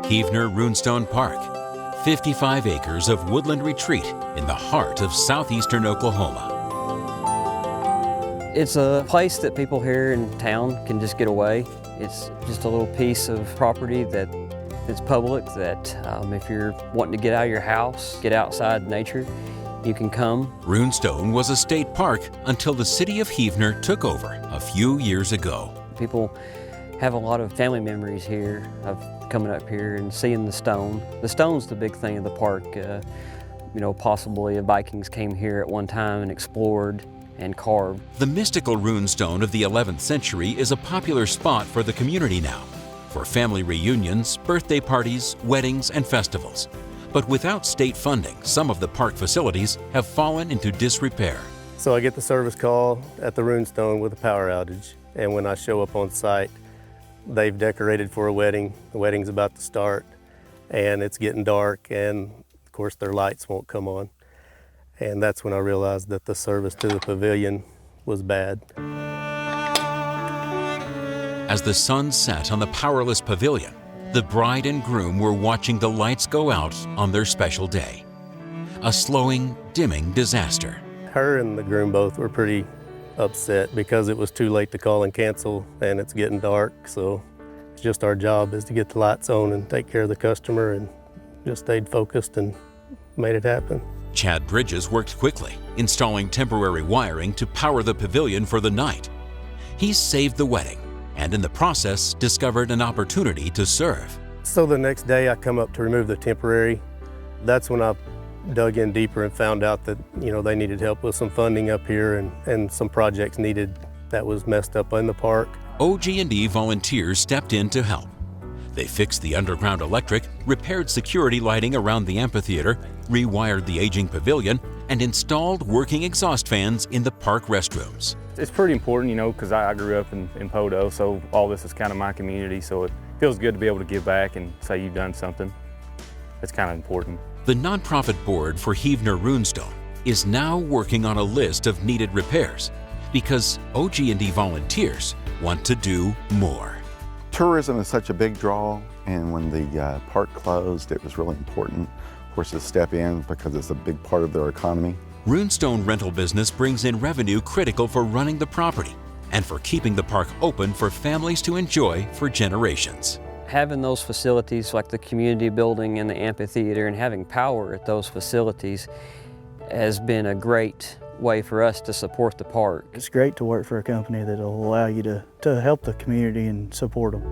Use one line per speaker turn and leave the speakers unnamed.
Heavener Runestone Park, 55 acres of woodland retreat in the heart of southeastern Oklahoma.
It's a place that people here in town can just get away. It's just a little piece of property that's public, that if you're wanting to get out of your house, get outside nature, you can come.
Runestone was a state park until the city of Heavener took over a few years ago.
People have a lot of family memories here of coming up here and seeing the stone. The stone's the big thing of the park. Possibly Vikings came here at one time and explored and carved.
The mystical runestone of the 11th century is a popular spot for the community now, for family reunions, birthday parties, weddings, and festivals. But without state funding, some of the park facilities have fallen into disrepair.
So I get the service call at the Runestone with a power outage, and when I show up on site, they've decorated for a wedding. The wedding's about to start, and it's getting dark, and of course their lights won't come on. And that's when I realized that the service to the pavilion was bad.
As the sun set on the powerless pavilion, the bride and groom were watching the lights go out on their special day. A slowing, dimming disaster.
Her and the groom both were pretty upset because it was too late to call and cancel, and it's getting dark, so it's just our job is to get the lights on and take care of the customer, and just stayed focused and made it happen.
Chad Bridges worked quickly, installing temporary wiring to power the pavilion for the night. He saved the wedding, and in the process discovered an opportunity to serve.
So the next day I come up to remove the temporary. That's when I dug in deeper and found out that they needed help with some funding up here and some projects needed that was messed up in the park.
OG&E volunteers stepped in to help. They fixed the underground electric, repaired security lighting around the amphitheater, rewired the aging pavilion, and installed working exhaust fans in the park restrooms.
It's pretty important, because I grew up in Podo, so all this is kind of my community, so it feels good to be able to give back and say you've done something. It's kind of important.
The nonprofit board for Heavener Runestone is now working on a list of needed repairs because OG&E volunteers want to do more.
Tourism is such a big draw, and when the park closed, it was really important, of course, to step in because it's a big part of their economy.
Runestone rental business brings in revenue critical for running the property and for keeping the park open for families to enjoy for generations.
Having those facilities like the community building and the amphitheater and having power at those facilities has been a great way for us to support the park.
It's great to work for a company that will allow you to help the community and support them.